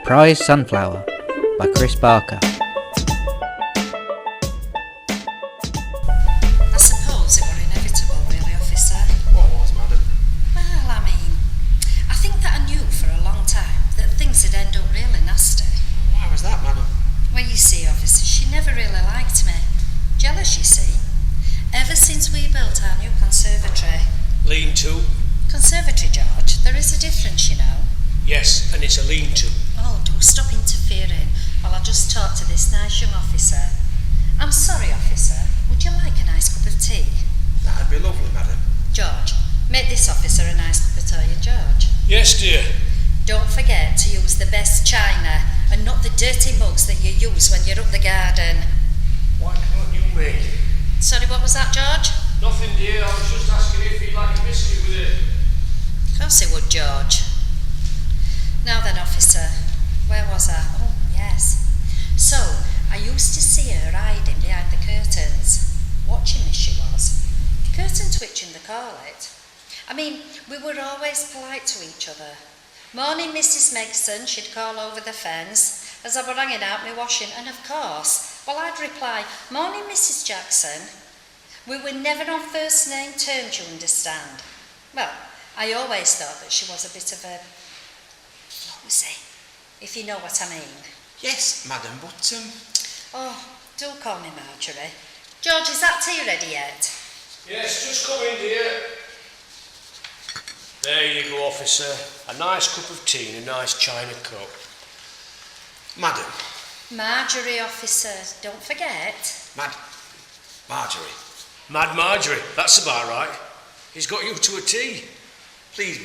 Prize Sunflower by Chris Barker. I suppose it were inevitable, really, officer. What was, madam? Well, I think that I knew for a long time that things would end up really nasty. Why was that, madam? Well, you see, officer, she never really liked me. Jealous, you see. Ever since we built our new conservatory. Lean-to? Conservatory, George, there is a difference, you know. Yes, and it's a lean-to. Oh, do stop interfering while I just talk to this nice young officer. I'm sorry, officer. Would you like a nice cup of tea? That'd be lovely, madam. George, make this officer a nice cup of tea, George. Yes, dear. Don't forget to use the best china and not the dirty mugs that you use when you're up the garden. Why can't you make it? Sorry, what was that, George? Nothing, dear. I was just asking if you'd like a biscuit with it. Of course it would, George. Now then, officer, where was I? Oh, yes. So, I used to see her hiding behind the curtains. Watching me, she was. Curtain twitching, they call it. We were always polite to each other. Morning, Mrs. Megson, she'd call over the fence as I were hanging out my washing, and of course, I'd reply, morning, Mrs. Jackson. We were never on first name terms, you understand. Well, I always thought that she was a bit of a flosy, if you know what I mean. Yes, madam, but, Oh, do call me Marjorie. George, is that tea ready yet? Yes, just come in, dear. There you go, officer. A nice cup of tea in a nice china cup. madam. Marjorie, officer, don't forget. Marjorie. Mad Marjorie, that's about right. He's got you to a tea. Please,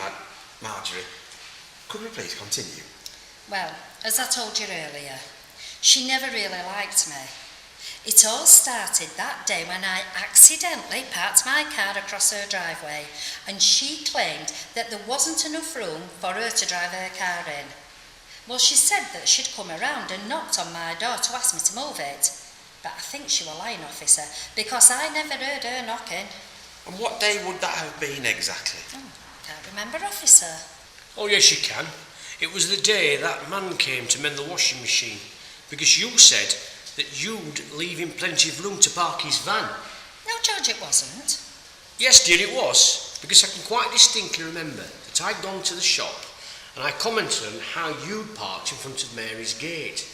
Marjorie. Could we please continue? Well, as I told you earlier, she never really liked me. It all started that day when I accidentally parked my car across her driveway and she claimed that there wasn't enough room for her to drive her car in. Well, she said that she'd come around and knocked on my door to ask me to move it. But I think she was lying, officer, because I never heard her knocking. And what day would that have been exactly? Can't remember, officer. Oh, yes, you can. It was the day that man came to mend the washing machine, because you said that you'd leave him plenty of room to park his van. No, George, it wasn't. Yes, dear, it was, because I can quite distinctly remember that I'd gone to the shop and I commented on how you'd parked in front of Mary's gate.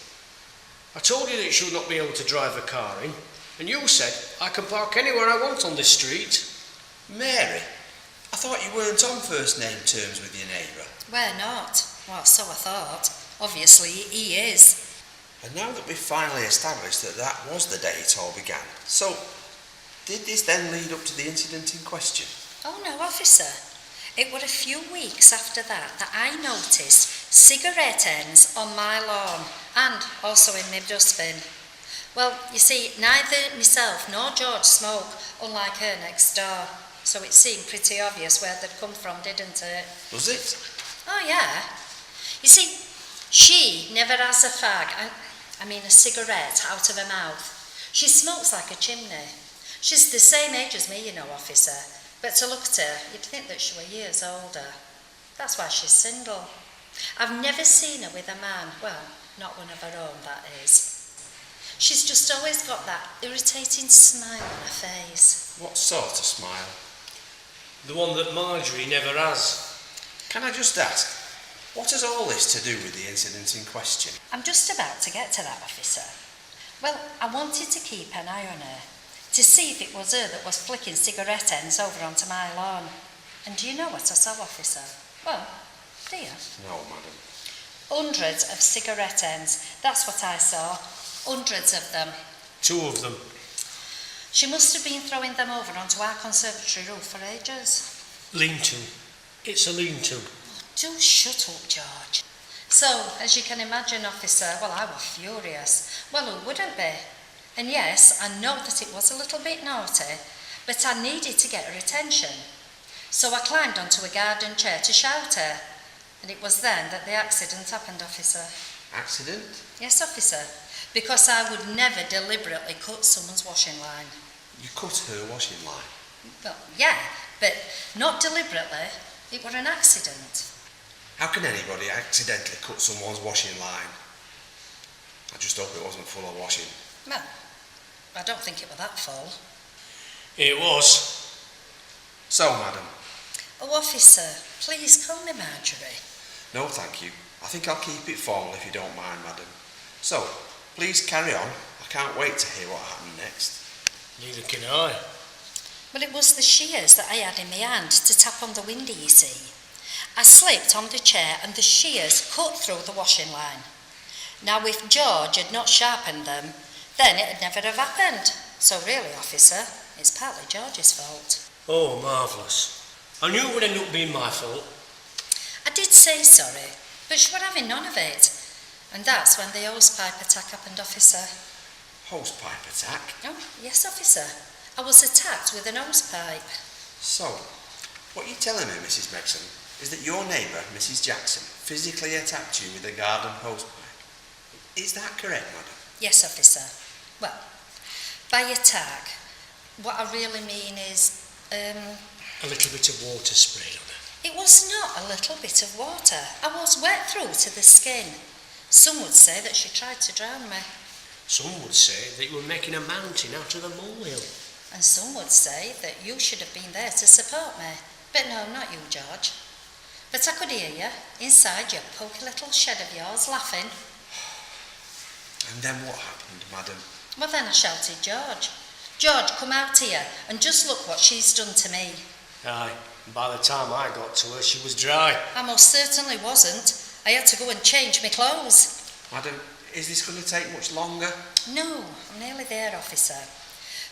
I told you that she would not be able to drive a car in, and you said, I can park anywhere I want on this street. Mary? I thought you weren't on first name terms with your neighbour. We're not. Well, so I thought. Obviously, he is. And now that we've finally established that that was the day it all began, so did this then lead up to the incident in question? Oh no, officer. It were a few weeks after that I noticed cigarette ends on my lawn and also in my dustbin. Well, you see, neither myself nor George smoke, unlike her next door. So it seemed pretty obvious where they'd come from, didn't it? Was it? Oh, yeah. You see, she never has a fag, a cigarette out of her mouth. She smokes like a chimney. She's the same age as me, you know, officer. But to look at her, you'd think that she were years older. That's why she's single. I've never seen her with a man. Well, not one of her own, that is. She's just always got that irritating smile on her face. What sort of smile? The one that Marjorie never has. Can I just ask, what has all this to do with the incident in question? I'm just about to get to that, officer. Well, I wanted to keep an eye on her, to see if it was her that was flicking cigarette ends over onto my lawn. And do you know what I saw, officer? Well, do you? No, madam. Hundreds of cigarette ends. That's what I saw. Hundreds of them. 2 of them. She must have been throwing them over onto our conservatory roof for ages. Lean-to. It's a lean-to. Oh, do shut up, George. So, as you can imagine, officer, I was furious. Well, who wouldn't be? And yes, I know that it was a little bit naughty, but I needed to get her attention. So I climbed onto a garden chair to shout her. And it was then that the accident happened, officer. Accident? Yes, officer. Because I would never deliberately cut someone's washing line. You cut her washing line? Well, yeah, but not deliberately. It were an accident. How can anybody accidentally cut someone's washing line? I just hope it wasn't full of washing. Well, I don't think it were that full. It was. So, madam? Oh, officer, please call me Marjorie. No, thank you. I think I'll keep it formal if you don't mind, madam. So, please carry on. I can't wait to hear what happened next. Neither can I. Well, it was the shears that I had in my hand to tap on the window, you see. I slipped on the chair and the shears cut through the washing line. Now, if George had not sharpened them, then it would never have happened. So really, officer, it's partly George's fault. Oh, marvellous. I knew it would end up being my fault. I did say sorry, but she were having none of it. And that's when the hosepipe attack happened, officer. Hosepipe attack? Oh, yes, officer. I was attacked with an hosepipe. So, what you're telling me, Mrs. Megson, is that your neighbour, Mrs. Jackson, physically attacked you with a garden hosepipe. Is that correct, madam? Yes, officer. Well, by attack, what I really mean is, A little bit of water sprayed on her. it was not a little bit of water. I was wet through to the skin. Some would say that she tried to drown me. Some would say that you were making a mountain out of the molehill. And some would say that you should have been there to support me. But no, not you, George. But I could hear you, inside your poky little shed of yours, laughing. And then what happened, madam? Well, then I shouted, George. George, come out here and just look what she's done to me. Aye, and by the time I got to her, she was dry. I most certainly wasn't. I had to go and change my clothes. Madam, is this going to take much longer? No, I'm nearly there, officer.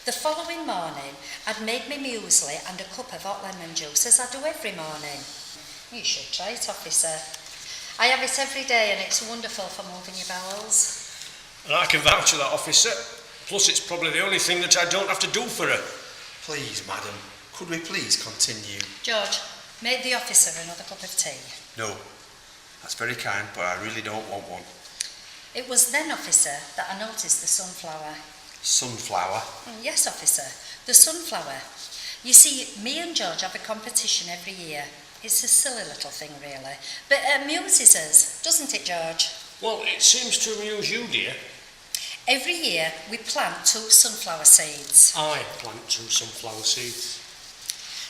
The following morning, I'd made me muesli and a cup of hot lemon juice, as I do every morning. You should try it, officer. I have it every day and it's wonderful for moving your bowels. And I can vouch for that, officer. Plus, it's probably the only thing that I don't have to do for her. Please, madam, could we please continue? George, make the officer another cup of tea. No, that's very kind, but I really don't want one. It was then, officer, that I noticed the sunflower. Sunflower? Yes, officer, the sunflower. You see, me and George have a competition every year. It's a silly little thing, really, but it amuses us, doesn't it, George? Well, it seems to amuse you, dear. Every year we plant 2 sunflower seeds I plant 2 sunflower seeds.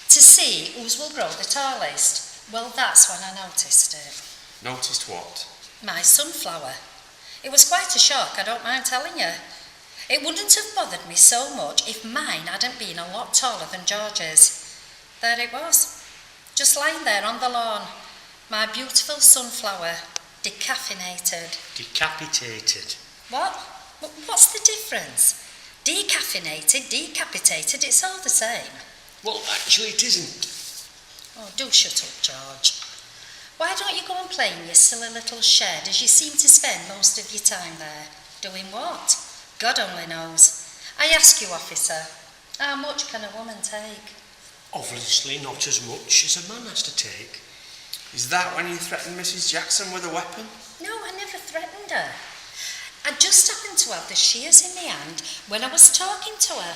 to see whose will grow the tallest. Well, that's when I noticed it. Noticed what? My sunflower. It was quite a shock, I don't mind telling you. It wouldn't have bothered me so much if mine hadn't been a lot taller than George's. There it was, just lying there on the lawn. My beautiful sunflower, decaffeinated. Decapitated. What? What's the difference? Decaffeinated, decapitated, it's all the same. Well, actually, it isn't. Oh, do shut up, George. Why don't you go and play in your silly little shed as you seem to spend most of your time there? Doing what? God only knows. I ask you, officer, how much can a woman take? Obviously not as much as a man has to take. Is that when you threatened Mrs. Jackson with a weapon? No, I never threatened her. I just happened to have the shears in my hand when I was talking to her.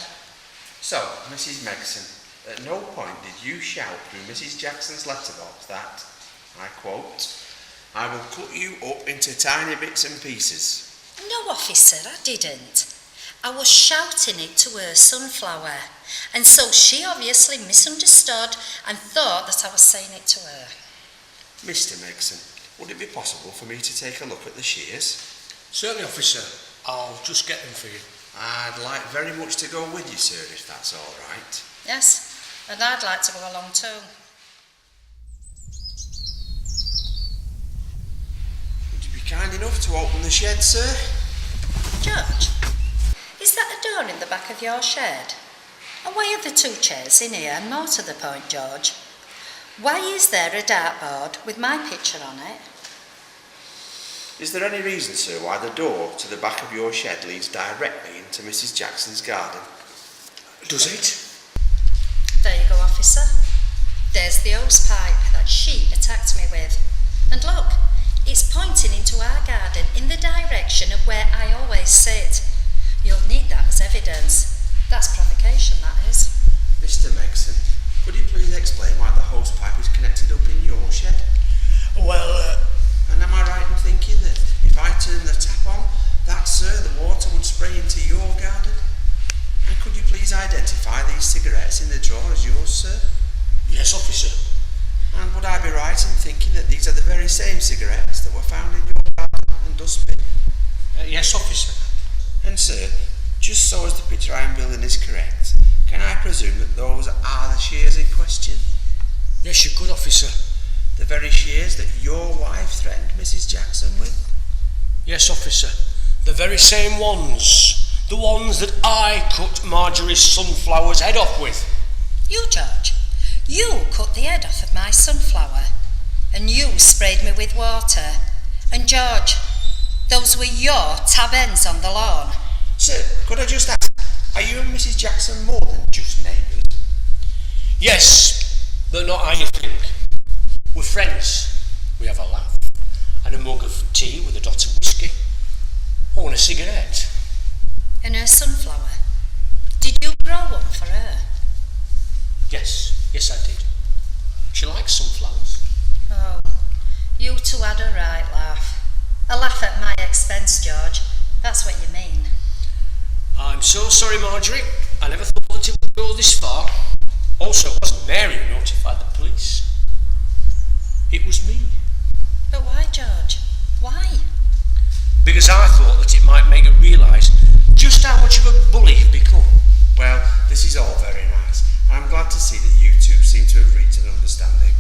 So, Mrs. Megson, at no point did you shout through Mrs. Jackson's letterbox that, I quote, "I will cut you up into tiny bits and pieces." No, officer, I didn't. I was shouting it to her sunflower, and so she obviously misunderstood and thought that I was saying it to her. Mr. Megson, would it be possible for me to take a look at the shears? Certainly, officer. I'll just get them for you. I'd like very much to go with you, sir, if that's all right. Yes, and I'd like to go along too. Would you be kind enough to open the shed, sir? George, is that a door in the back of your shed? And why are the 2 chairs in here? And more to the point, George, why is there a dartboard with my picture on it? Is there any reason, sir, why the door to the back of your shed leads directly into Mrs. Jackson's garden? Does it? There you go, officer. There's the hose pipe that she attacked me with. And look, it's pointing into our garden in the direction of where I always sit. You'll need that as evidence. That's provocation, that is. Mr. Megson, could you please explain why the hose pipe is connected up in your shed? Well, And am I right in thinking that if I turn the tap on, that, sir, the water would spray into your garden? And could you please identify these cigarettes in the drawer as yours, sir? yes, officer. And would I be right in thinking that these are the very same cigarettes that were found in your garden and dustbin? Yes, officer. And, sir, just so as the picture I am building is correct, can I presume that those are the shears in question? Yes, you could, officer. The very shears that your wife threatened Mrs. Jackson with? Yes, officer. The very same ones. The ones that I cut Marjorie's sunflower's head off with. You, George, you cut the head off of my sunflower, and you sprayed me with water. And George, those were your tab ends on the lawn. Sir, could I just ask, are you and Mrs. Jackson more than just neighbours? Yes, but not how you think. We're friends. We have a laugh, and a mug of tea with a dot of whiskey. Oh, and a cigarette. And her sunflower. Did you grow one for her? Yes, yes I did. She likes sunflowers. Oh, you two had a right laugh. A laugh at my expense, George. That's what you mean. I'm so sorry, Marjorie. I never thought that it would go this far. Also, it wasn't Mary who notified the police. It was me. But why, George? Why? Because I thought that it might make her realise just how much of a bully he'd become. Well, this is all very nice. I'm glad to see that you two seem to have reached an understanding.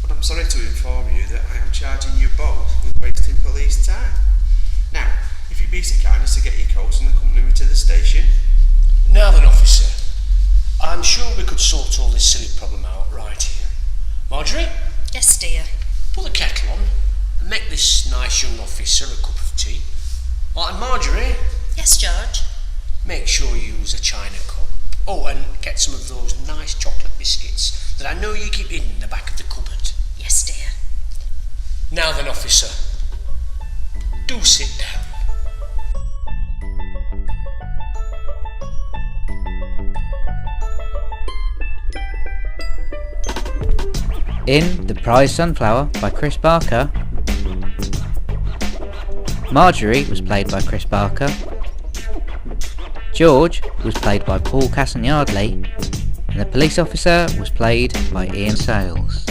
But I'm sorry to inform you that I am charging you both with wasting police time. Now, if you'd be so kind as to get your coats and accompany me to the station. Now then, officer, I'm sure we could sort all this silly problem out right here. Marjorie, Yes, dear. put the kettle on and make this nice young officer a cup of tea. Oh, and Marjorie, Yes, George. make sure you use a china cup. Oh, and get some of those nice chocolate biscuits that I know you keep hidden in the back of the cupboard. Yes, dear. Now then, officer, do sit down. In The Prize Sunflower by Chris Barker, Marjorie was played by Chris Barker, George was played by Paul Casson-Yardley, and the police officer was played by Ian Sales.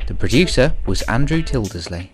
The producer was Andrew Tildersley.